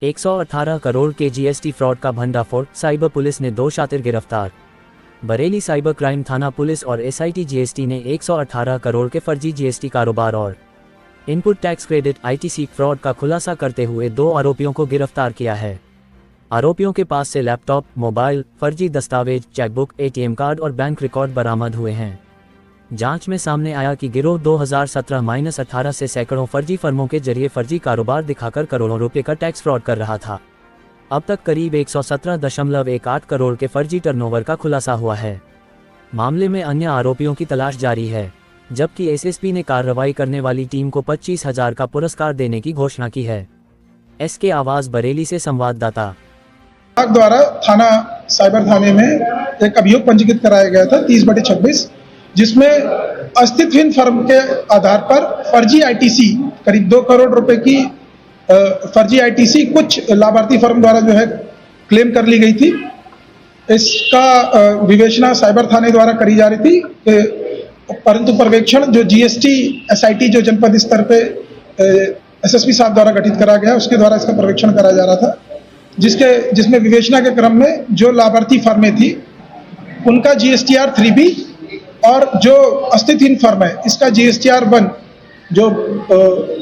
118 करोड़ के GST fraud का भंडाफोड़, साइबर पुलिस ने 2 शातिर गिरफ्तार। बरेली साइबर क्राइम थाना पुलिस और एसआईटी जीएसटी ने 118 करोड़ के फर्जी जीएसटी कारोबार और input tax credit ITC fraud का खुलासा करते हुए 2 आरोपियों को गिरफ्तार किया है। आरोपियों के पास से लैपटॉप, मोबाइल, फर्जी दस्तावेज, चेकबुक, एटीएम कार्ड और बैंक रिकॉर्ड बरामद हुए हैं। जांच में सामने आया कि गिरोह 2017-18 से सैकड़ों फर्जी फर्मों के जरिए फर्जी कारोबार दिखाकर करोड़ों रुपए का टैक्स फ्रॉड कर रहा था। अब तक करीब 117.18 करोड़ के फर्जी टर्नओवर का खुलासा हुआ है। मामले में अन्य आरोपियों की तलाश जारी है, जबकि एसएसपी ने कार्रवाई करने वाली टीम को 25,000 का पुरस्कार देने की घोषणा की है। एसके आवाज, बरेली से संवाददाता। द्वारा थाना साइबर थाने में एक अभियोग पंजीकृत कराया गया था 30/26, जिसमें अस्तित्वहीन फर्म के आधार पर फर्जी आईटीसी करीब 2 करोड़ रुपए की फर्जी आईटीसी कुछ लाभार्थी फर्म द्वारा जो है क्लेम कर ली गई थी। इसका विवेचना साइबर थाने द्वारा करी जा रही थी, परंतु पर्यवेक्षण जो जीएसटी एसआईटी जो जनपद स्तर पे एसएसपी साहब द्वारा गठित करा गया, उसके द्वारा इसका पर्यवेक्षण करा जा रहा था, जिसमें विवेचना के क्रम में जो लाभार्थी फर्में थी उनका जीएसटीआर 3B और जो अस्तित्वहीन फर्म है इसका जीएसटीआर 1 जो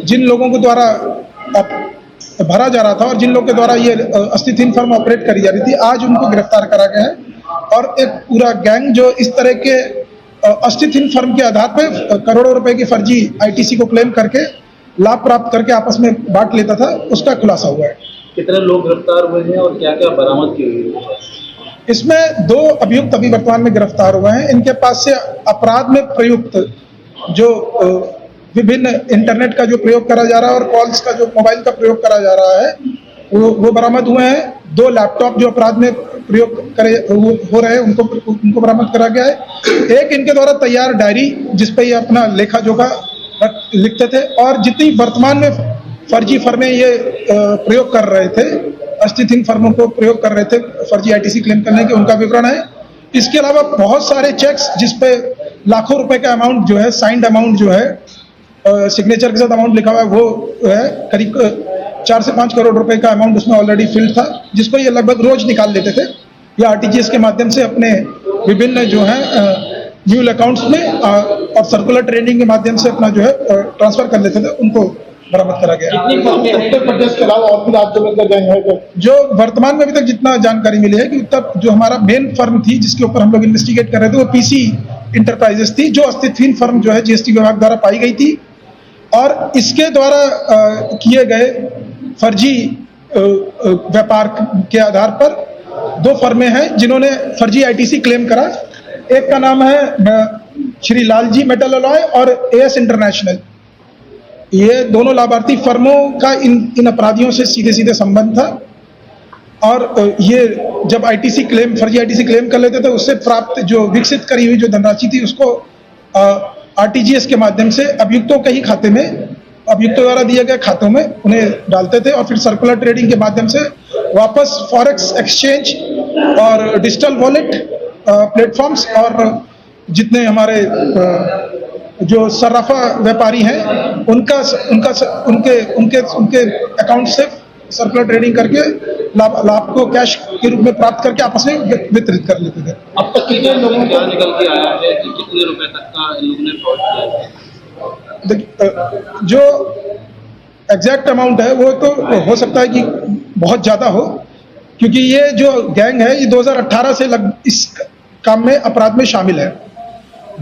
जिन लोगों के द्वारा भरा जा रहा था और जिन लोगों के द्वारा ये अस्तित्वहीन फर्म ऑपरेट करी जा रही थी, आज उनको गिरफ्तार करा गया है। और एक पूरा गैंग जो इस तरह के अस्तित्वहीन फर्म के आधार पर करोड़ों रुपए की फर्जी आईटीसी को क्लेम करके लाभ प्राप्त करके आपस में बांट लेता था, उसका खुलासा हुआ है। कितने लोग गिरफ्तार हुए हैं और क्या क्या बरामद की हुई है? इसमें 2 अभियुक्त अभी वर्तमान में गिरफ्तार हुए हैं। इनके पास से अपराध में प्रयुक्त जो विभिन्न इंटरनेट का जो प्रयोग करा जा रहा है और कॉल्स का जो मोबाइल का प्रयोग करा जा रहा है वो बरामद हुए हैं। 2 लैपटॉप जो अपराध में प्रयोग करे हो रहे हैं उनको बरामद करा गया है। एक इनके द्वारा तैयार डायरी जिसपे ये अपना लेखा जोखा लिखते थे, और जितनी वर्तमान में फर्जी फर्में ये प्रयोग कर रहे थे, अस्तित्वहीन फर्मों को प्रयोग कर रहे थे फर्जी आईटीसी क्लेम करने के, उनका विवरण है। इसके अलावा बहुत सारे चेक्स जिसपे लाखों रुपए का अमाउंट जो है, साइंड अमाउंट जो है, सिग्नेचर के साथ अमाउंट लिखा हुआ है, वो है करीब 4 से 5 करोड़ रुपए का अमाउंट उसमें ऑलरेडी फिल्ड था, जिसको ये लगभग रोज निकाल लेते थे या आरटीजीएस के माध्यम से अपने विभिन्न जो है न्यूल अकाउंट्स में और सर्कुलर ट्रेडिंग के माध्यम से अपना जो है ट्रांसफर कर लेते थे, उनको बरामद करा गया। उत्तर प्रदेश के अलावा और भी राज्यों में गैंग है जो वर्तमान में अभी तक जितना जानकारी मिली है कि उत्तर जो हमारा मेन फर्म थी जिसके ऊपर हम लोग इन्वेस्टिगेट कर रहे थे वो पीसी इंटरप्राइजेस थी, जो अस्तित्वहीन फर्म जो है जीएसटी विभाग द्वारा पाई गई थी, और इसके द्वारा किए गए फर्जी व्यापार के आधार पर 2 फर्में हैं जिन्होंने फर्जी आईटीसी क्लेम करा। एक का नाम है श्री लालजी मेटल अलॉय और एएस इंटरनेशनल। ये दोनों लाभार्थी फर्मों का इन अपराधियों से सीधे संबंध था, और ये जब आईटीसी क्लेम फर्जी आईटीसी क्लेम कर लेते थे, उससे प्राप्त जो विकसित करी हुई जो धनराशि थी उसको आरटीजीएस के माध्यम से अभियुक्तों के ही खाते में, अभियुक्तों द्वारा दिए गए खातों में उन्हें डालते थे, और फिर सर्कुलर ट्रेडिंग के माध्यम से वापस फॉरेक्स एक्सचेंज और डिजिटल वॉलेट प्लेटफॉर्म्स और जितने हमारे जो सर्राफा व्यापारी हैं उनके अकाउंट से सर्कुलर ट्रेडिंग करके लाभ को कैश के रूप में प्राप्त करके आपस में वितरित कर लेते थे। अब तक कितने लोगों को क्या निकल के आया है कि कितने रुपए तक का इन लोगों ने फ्रॉड किया? देखिए, जो एग्जैक्ट अमाउंट है वो तो हो सकता है कि बहुत ज्यादा हो, क्योंकि ये जो गैंग है ये 2018 से इस काम में अपराध में शामिल है।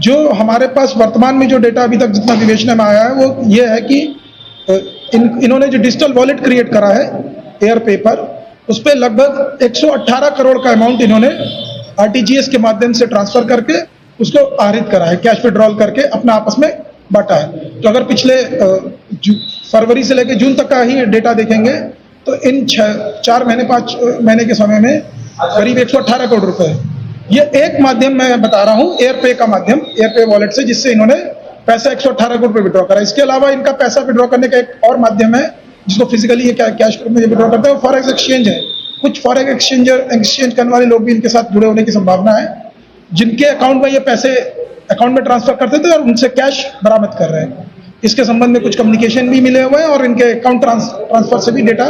जो हमारे पास वर्तमान में जो डेटा अभी तक जितना विवेचना में आया है वो ये है कि इन्होंने जो डिजिटल वॉलेट क्रिएट करा है एयर पेपर, उस पर लगभग 118 करोड़ का अमाउंट इन्होंने आरटीजीएस के माध्यम से ट्रांसफर करके उसको आहरित करा है, कैश विड्रॉल करके अपना आपस में बांटा है। तो अगर पिछले फरवरी से लेकर जून तक का ही डेटा देखेंगे तो इन 4 महीने 5 महीने के समय में करीब 118 करोड़ रुपए है। ये एक माध्यम मैं बता रहा हूँ, एयर पे का माध्यम, एयर पे वॉलेट से, जिससे इन्होंने पैसा 118 करोड़ रुपए विड्रॉ करा। इसके अलावा इनका पैसा विड्रॉ करने का एक और माध्यम है जिसको फिजिकली ये कैश में विड्रॉ करते हैं, फॉरेक्स एक्सचेंज है। कुछ फॉरेक्स एक्सचेंज करने वाले लोग भी इनके साथ जुड़े होने की संभावना है, जिनके अकाउंट में ये पैसे अकाउंट में ट्रांसफर करते थे और उनसे कैश बरामद कर रहे हैं। इसके संबंध में कुछ कम्युनिकेशन भी मिले हुए हैं और इनके अकाउंट ट्रांसफर से भी डेटा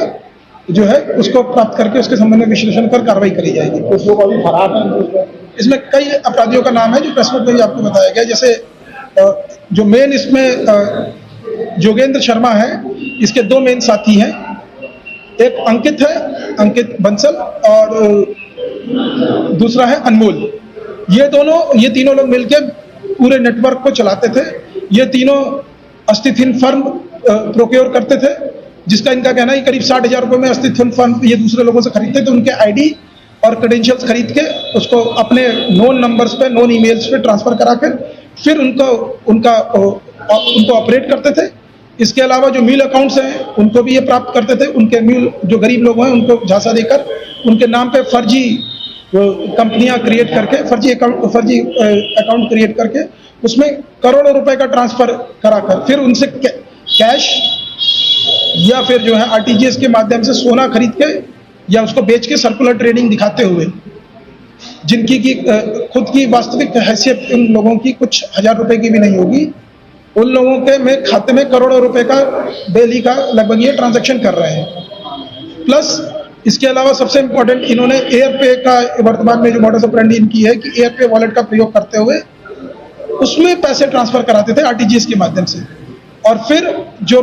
जो है उसको प्राप्त करके उसके संबंध में विश्लेषण कर कार्रवाई करी जाएगी। कुछ लोग अभी फरार हैं। इसमें कई अपराधियों का नाम है जो प्रेस नोट में भी आपको बताया गया, जैसे जो मेन इसमें जोगेंद्र शर्मा है, इसके दो मेन साथी हैं, एक अंकित है, अंकित बंसल, और दूसरा है अनमोल। ये तीनों लोग मिलकर पूरे नेटवर्क को चलाते थे। ये तीनों अस्थिथिन फर्म प्रोक्योर करते थे, जिसका इनका कहना है करीब 60,000 रुपये में अस्थिथिन फर्म ये दूसरे लोगों से खरीदते थे। उनके आईडी और क्रेडेंशियल्स खरीद के उसको अपने नोन नंबर्स पे, नोन ईमेल्स पे ट्रांसफर करा कर फिर उनको ऑपरेट करते थे। इसके अलावा जो मील अकाउंट्स हैं उनको भी ये प्राप्त करते थे। उनके मील जो गरीब लोग हैं उनको झांसा देकर उनके नाम पे फर्जी कंपनियां क्रिएट करके, फर्जी अकाउंट क्रिएट करके उसमें करोड़ों रुपए का ट्रांसफर कराकर फिर उनसे कैश या फिर जो है आरटीजीएस के माध्यम से सोना खरीद के या उसको बेच के सर्कुलर ट्रेडिंग दिखाते हुए, जिनकी की खुद की वास्तविक हैसियत इन लोगों की कुछ हजार रुपए की भी नहीं होगी, उन लोगों के खाते में करोड़ों रुपए का डेली का लगभग ये ट्रांजैक्शन कर रहे हैं। प्लस इसके अलावा सबसे इंपॉर्टेंट, इन्होंने एयरपे का वर्तमान में जो मॉडस ऑपरेंडी इनकी है कि एयरपे वॉलेट का प्रयोग करते हुए उसमें पैसे ट्रांसफर कराते थे आरटीजीएस के माध्यम से। और फिर जो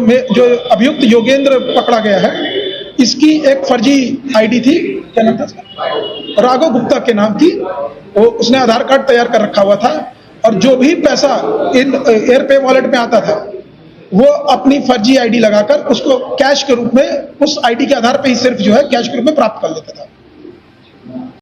अभियुक्त योगेंद्र पकड़ा गया है, इसकी एक फर्जी आईडी थी, क्या नाम था उसका, राघव गुप्ता के नाम थी। वो उसने आधार कार्ड तैयार कर रखा हुआ था और जो भी पैसा इन एयरपे वॉलेट में आता था वो अपनी फर्जी आईडी लगाकर उसको कैश के रूप में, उस आईडी के आधार पे ही सिर्फ जो है कैश के रूप में प्राप्त कर लेता था।